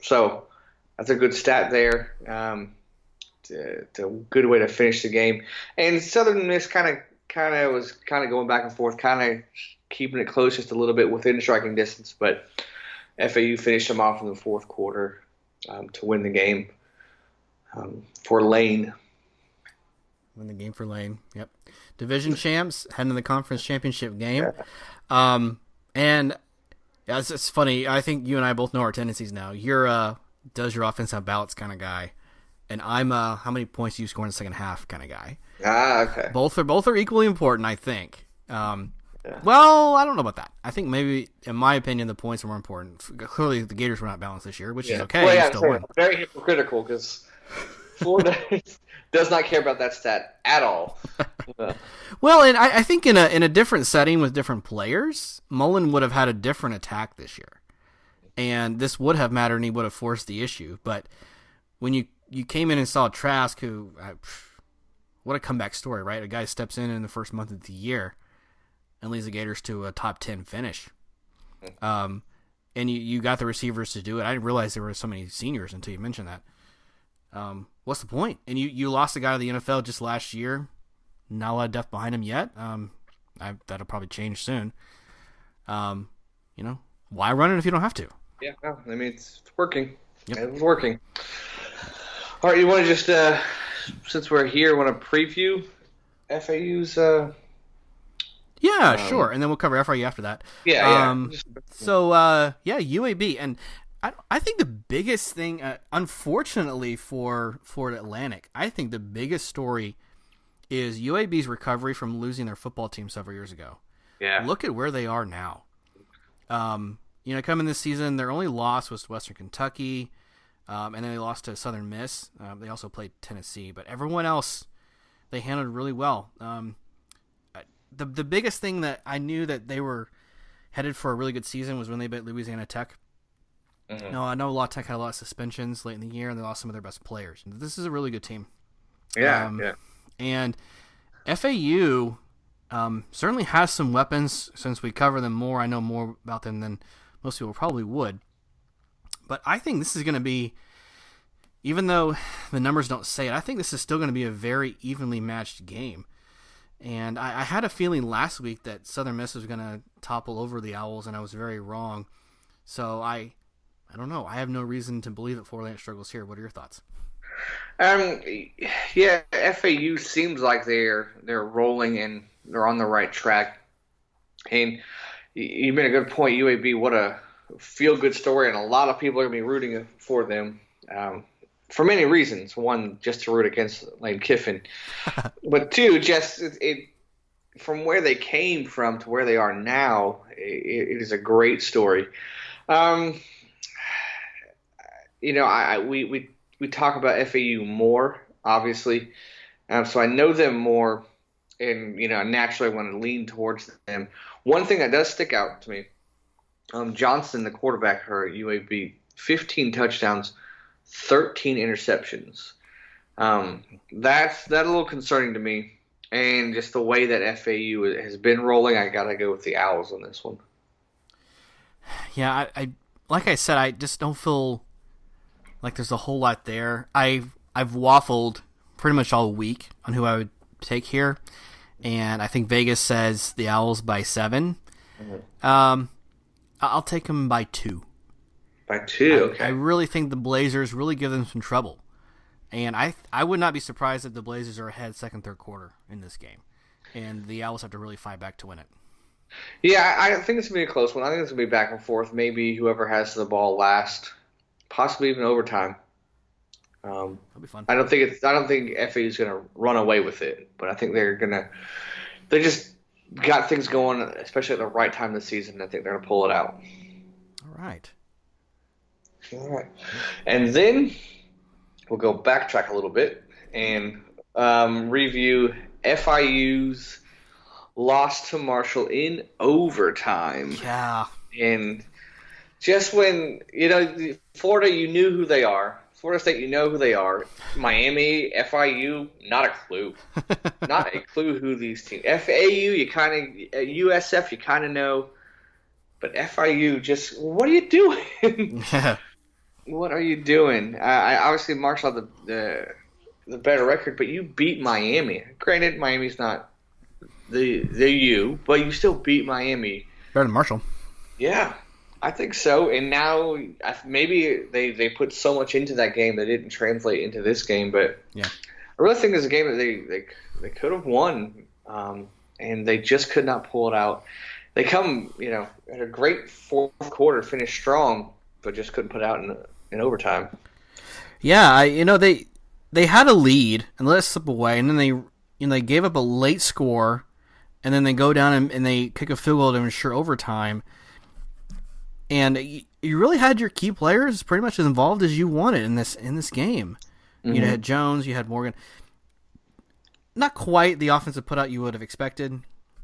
So that's a good stat there. It's a good way to finish the game. And Southern Miss kind of was going back and forth, kind of keeping it close just a little bit within striking distance. But FAU finished them off in the fourth quarter to win the game for Lane. Win the game for Lane. Yep. Division champs heading to the conference championship game. And yeah, it's funny. I think you and I both know our tendencies now. You're does your offense have ballots kind of guy, and I'm how many points do you score in the second half kind of guy. Okay. Both are equally important, I think. Well, I don't know about that. I think maybe, in my opinion, the points are more important. Clearly, the Gators were not balanced this year, which is okay. Well, still win. Very hypocritical because Florida does not care about that stat at all. Well, and I think in a different setting with different players, Mullen would have had a different attack this year, and this would have mattered, and he would have forced the issue. But when you came in and saw Trask, who what a comeback story, right? A guy steps in the first month of the year and leads the Gators to a top 10 finish. And you got the receivers to do it. I didn't realize there were so many seniors until you mentioned that. What's the point? And you lost a guy to the NFL just last year. Not a lot of depth behind him yet. That'll probably change soon. Why run it if you don't have to? Yeah, no, I mean, it's working. Yep. It's working. All right, you want to just, since we're here, want to preview FAU's Yeah, sure, and then we'll cover FIU after that. Yeah. So, UAB, and I think the biggest thing, unfortunately for Florida Atlantic, I think the biggest story is UAB's recovery from losing their football team several years ago. Yeah. Look at where they are now. Coming this season, their only loss was to Western Kentucky, and then they lost to Southern Miss. They also played Tennessee, but everyone else they handled really well. The biggest thing that I knew that they were headed for a really good season was when they beat Louisiana Tech. Mm-hmm. No, I know La Tech had a lot of suspensions late in the year, and they lost some of their best players. This is a really good team. Yeah. And FAU certainly has some weapons. Since we cover them more, I know more about them than most people probably would. But I think this is going to be, even though the numbers don't say it, I think this is still going to be a very evenly matched game. And I had a feeling last week that Southern Miss was going to topple over the Owls, and I was very wrong. So I don't know. I have no reason to believe that Florida Atlantic struggles here. What are your thoughts? Yeah, FAU seems like they're rolling and they're on the right track. And you made a good point, UAB. What a feel-good story, and a lot of people are going to be rooting for them for many reasons. One, just to root against Lane Kiffin, but two, just it from where they came from to where they are now. It is a great story. We talk about FAU more, obviously, so I know them more, and naturally I want to lean towards them. One thing that does stick out to me, Johnson, the quarterback for UAB, 15 touchdowns, 13 interceptions. That's a little concerning to me, and just the way that FAU has been rolling, I gotta go with the Owls on this one. Yeah, I like I said, I just don't feel like there's a whole lot there. I've waffled pretty much all week on who I would take here, and I think Vegas says the Owls by 7. Mm-hmm. I'll take them by 2. By 2, okay. I really think the Blazers really give them some trouble, and I would not be surprised if the Blazers are ahead second, third quarter in this game, and the Owls have to really fight back to win it. Yeah, I think it's going to be a close one. I think it's going to be back and forth. Maybe whoever has the ball last, possibly even overtime. That'll be fun. I don't think FAU is going to run away with it, but I think they just got things going, especially at the right time this season. I think they're going to pull it out. All right. And then we'll go backtrack a little bit and review FIU's lost to Marshall in overtime. Yeah. And just when, Florida, you knew who they are. Florida State, you know who they are. Miami, FIU, not a clue. Not a clue who these teams. FAU, you kind of, USF, you kind of know. But FIU, just, what are you doing? Yeah. What are you doing? I obviously Marshall had the better record, but you beat Miami. Granted, Miami's not the U, but you still beat Miami. Better than Marshall. Yeah, I think so. And now maybe they put so much into that game that it didn't translate into this game. But yeah, I really think it's a game that they could have won, and they just could not pull it out. They come, at a great fourth quarter, finish strong, but just couldn't put it out in overtime. Yeah, they had a lead and let it slip away, and then they gave up a late score, and then they go down and they kick a field goal to ensure overtime. And you really had your key players pretty much as involved as you wanted in this game. Mm-hmm. You had Jones, you had Morgan. Not quite the offensive put out you would have expected,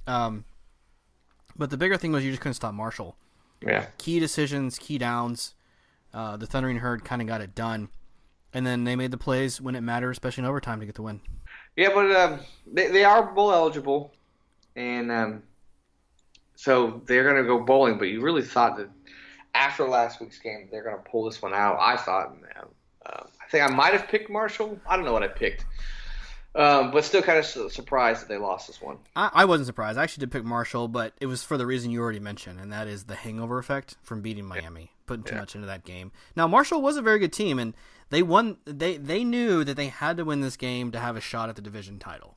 but the bigger thing was you just couldn't stop Marshall. Yeah. Key decisions, key downs. The Thundering Herd kind of got it done. And then they made the plays when it mattered, especially in overtime, to get the win. Yeah, but they are bowl eligible. And so they're going to go bowling. But you really thought that after last week's game, they're going to pull this one out. I thought. I think I might have picked Marshall. I don't know what I picked. But still kind of surprised that they lost this one. I wasn't surprised. I actually did pick Marshall, but it was for the reason you already mentioned, and that is the hangover effect from beating Miami, putting too much into that game. Now, Marshall was a very good team, and they won. They knew that they had to win this game to have a shot at the division title.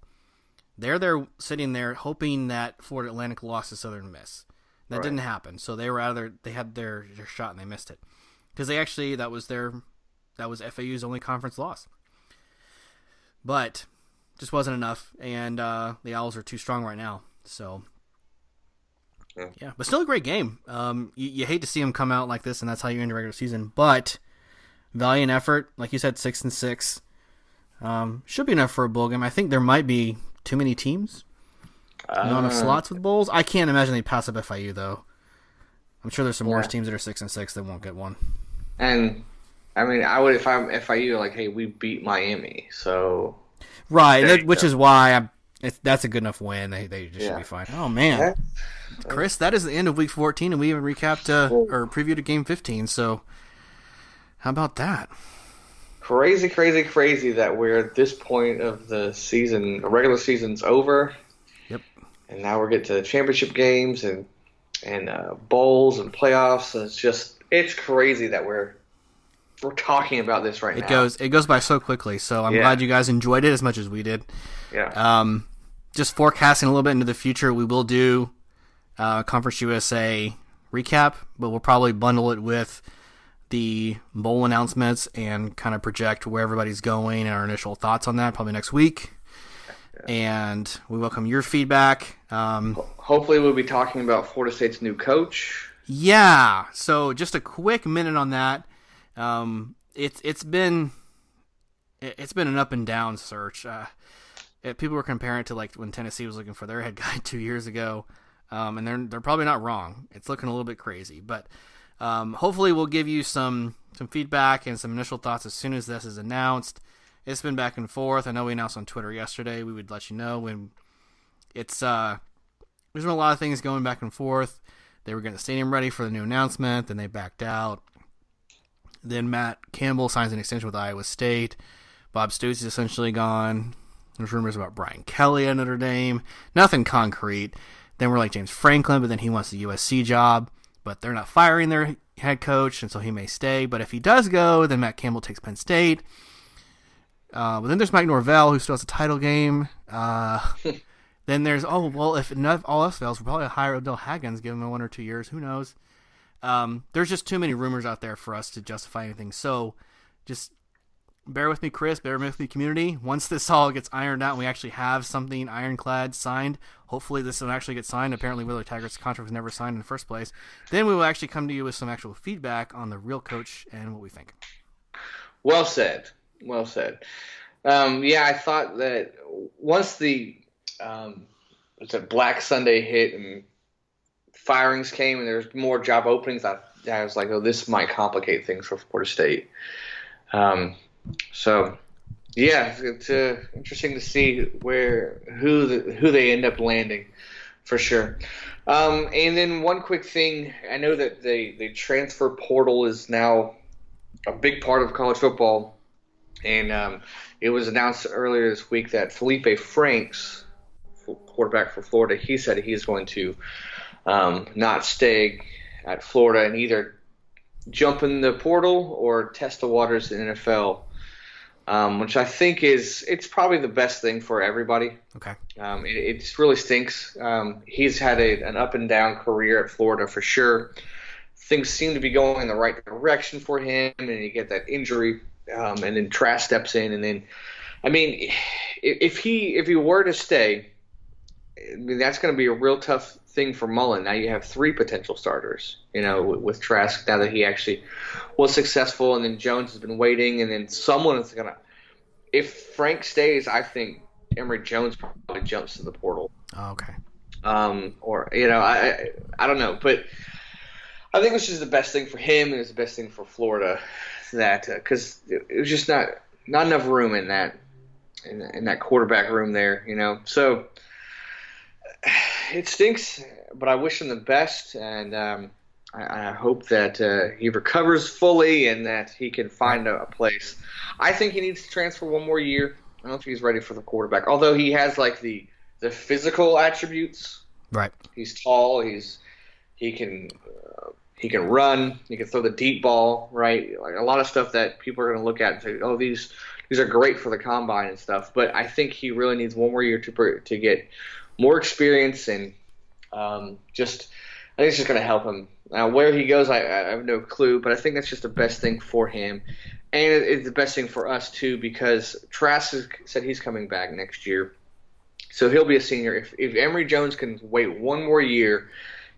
They're sitting there hoping that Florida Atlantic lost to Southern Miss. That didn't happen, so they were out of there. They had their shot, and they missed it because they actually that was FAU's only conference loss, but just wasn't enough, and the Owls are too strong right now. So, yeah, but still a great game. You hate to see them come out like this, and that's how you end the regular season. But valiant effort, like you said, 6-6, should be enough for a bowl game. I think there might be too many teams, not enough slots with bowls. I can't imagine they pass up FIU though. I'm sure there's some worse teams that are 6-6 that won't get one. And I mean, I would if I'm FIU, like, hey, we beat Miami, so. Right, which is why that's a good enough win. They just should be fine. Oh, man. Chris, that is the end of Week 14, and we even recapped or previewed a Game 15, so how about that? Crazy that we're at this point of the season. The regular season's over. Yep. And now we're getting to the championship games and bowls and playoffs. And it's crazy that we're talking about this right now. It goes by so quickly, so I'm glad you guys enjoyed it as much as we did. Yeah. Just forecasting a little bit into the future, we will do Conference USA recap, but we'll probably bundle it with the bowl announcements and kind of project where everybody's going and our initial thoughts on that probably next week. Yeah. And we welcome your feedback. Hopefully we'll be talking about Florida State's new coach. Yeah, so just a quick minute on that. It's been an up and down search. People were comparing it to like when Tennessee was looking for their head guy 2 years ago, and they're probably not wrong. It's looking a little bit crazy, but hopefully we'll give you some feedback and some initial thoughts as soon as this is announced. It's been back and forth. I know we announced on Twitter yesterday. We would let you know when it's there's been a lot of things going back and forth. They were getting the stadium ready for the new announcement, then they backed out. Then Matt Campbell signs an extension with Iowa State. Bob Stoops is essentially gone. There's rumors about Brian Kelly at Notre Dame. Nothing concrete. Then we're like James Franklin, but then he wants the USC job. But they're not firing their head coach, and so he may stay. But if he does go, then Matt Campbell takes Penn State. But then there's Mike Norvell, who still has a title game. Then there's, if all else fails, we'll probably hire Odell Haggins, give him 1 or 2 years. Who knows? There's just too many rumors out there for us to justify anything. So just bear with me, Chris. Bear with me, community. Once this all gets ironed out and we actually have something ironclad signed, hopefully this will actually get signed. Apparently Willie Taggart's contract was never signed in the first place. Then we will actually come to you with some actual feedback on the real coach and what we think. Well said. I thought that once the it's a Black Sunday hit and firings came and there's more job openings, I was like, oh, this might complicate things for Florida State. So yeah, it's interesting to see who they end up landing for sure. And then one quick thing, I know that the transfer portal is now a big part of college football, and it was announced earlier this week that Felipe Franks, quarterback for Florida, he said he's going to not stay at Florida and either jump in the portal or test the waters in the NFL, which I think it's probably the best thing for everybody. Okay. It just really stinks. He's had an up and down career at Florida for sure. Things seem to be going in the right direction for him, and you get that injury, and then Trask steps in, and then, I mean, if he were to stay, I mean, that's going to be a real tough thing for Mullen. Now you have 3 potential starters, with Trask, now that he actually was successful, and then Jones has been waiting, and then someone is going to – if Frank stays, I think Emory Jones probably jumps to the portal. Oh, okay. Or, I don't know. But I think this is the best thing for him and it's the best thing for Florida, that because it was just not enough room in that quarterback room there, So it stinks, but I wish him the best, and I hope that he recovers fully and that he can find a place. I think he needs to transfer one more year. I don't think he's ready for the quarterback, although he has like the physical attributes. Right. He's tall. He can run. He can throw the deep ball. Right. Like a lot of stuff that people are going to look at and say, oh, these are great for the combine and stuff. But I think he really needs one more year to get more experience, and I think it's just going to help him. Now, where he goes, I have no clue, but I think that's just the best thing for him. And it's the best thing for us, too, because Trask said he's coming back next year. So he'll be a senior. If Emory Jones can wait one more year,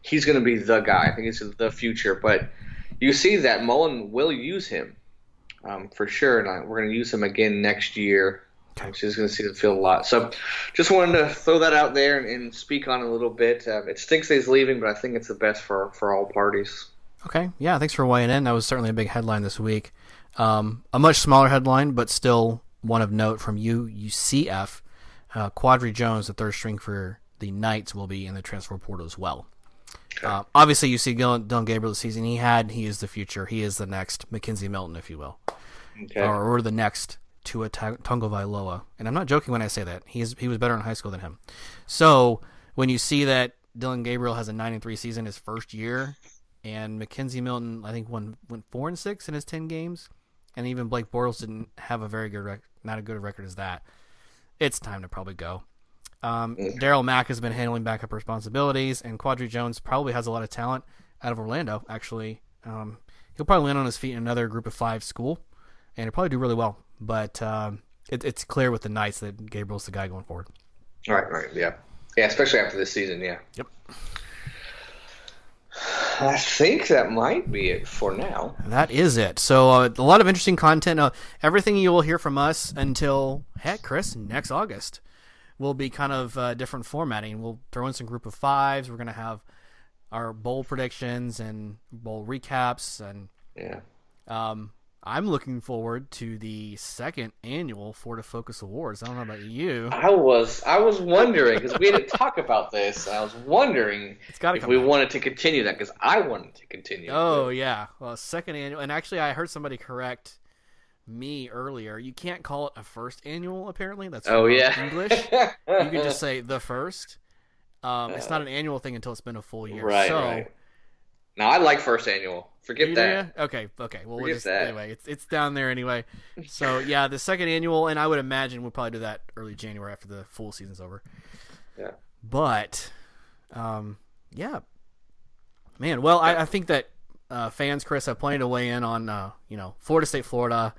he's going to be the guy. I think he's the future. But you see that Mullen will use him for sure. And we're going to use him again next year. Which is going to see the field a lot. So just wanted to throw that out there and speak on it a little bit. It stinks that he's leaving, but I think it's the best for all parties. Okay. Yeah, thanks for weighing in. That was certainly a big headline this week. A much smaller headline, but still one of note from UCF. Quadri Jones, the third string for the Knights, will be in the transfer portal as well. Okay. Obviously, you see Dylan Gabriel this season. He is the future. He is the next Mackenzie Milton, if you will. Okay. Or the next Tua Tagovailoa. And I'm not joking when I say that. He was better in high school than him. So when you see that Dylan Gabriel has a 9-3 season his first year, and Mackenzie Milton, I think, went 4-6 in his 10 games, and even Blake Bortles didn't have a very good not a good record as that, it's time to probably go. Darryl Mack has been handling backup responsibilities, and Quadri Jones probably has a lot of talent out of Orlando, actually. He'll probably land on his feet in another group of 5 school, and he'll probably do really well. But it's clear with the Knights that Gabriel's the guy going forward. Right, yeah. Yeah, especially after this season, yeah. Yep. I think that might be it for now. That is it. So a lot of interesting content. Everything you will hear from us until, heck, Chris, next August will be kind of different formatting. We'll throw in some group of 5s. We're going to have our bowl predictions and bowl recaps. And yeah. I'm looking forward to the second annual Florida Focus Awards. I don't know about you. I was wondering, because we didn't talk about this. I was wondering if we wanted to continue that, because I wanted to continue. Oh, yeah. Well, second annual. And actually, I heard somebody correct me earlier. You can't call it a first annual, apparently. That's English. You can just say the first. It's not an annual thing until it's been a full year. Right. Now, I like first annual. Forget that. Okay. Well, anyway, it's down there anyway. So, yeah, the second annual, and I would imagine we'll probably do that early January after the full season's over. Yeah. But, yeah. Man, well, I think that fans, Chris, have plenty to weigh in on, Florida State, Florida,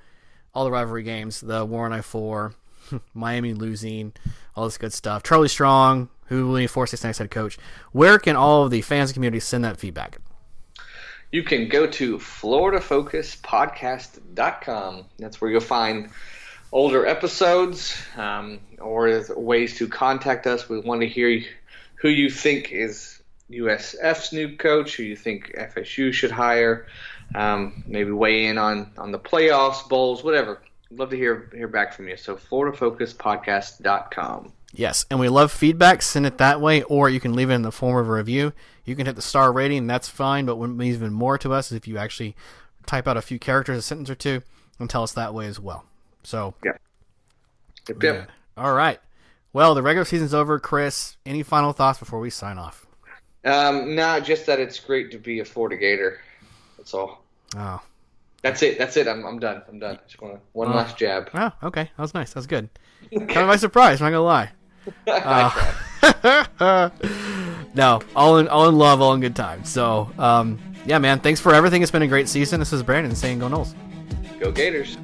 all the rivalry games, the War on I-4, Miami losing, all this good stuff. Charlie Strong, who will be Florida State's next head coach. Where can all of the fans and community send that feedback? You can go to FloridaFocusPodcast.com. That's where you'll find older episodes or ways to contact us. We want to hear who you think is USF's new coach, who you think FSU should hire. Maybe weigh in on the playoffs, bowls, whatever. I'd love to hear back from you. So FloridaFocusPodcast.com. Yes, and we love feedback. Send it that way, or you can leave it in the form of a review. You can hit the star rating, that's fine, but what means even more to us is if you actually type out a few characters, a sentence or two, and tell us that way as well. So, Yep. All right. Well, the regular season's over. Chris, any final thoughts before we sign off? No, just that it's great to be a Florida Gator. That's all. Oh. That's it. I'm done. I just want one last jab. Oh, okay. That was nice. That was good. Kind of by surprise, I'm not going to lie. No, all in love, all in good time. So, yeah, man, thanks for everything. It's been a great season. This is Brandon saying go Noles. Go Gators.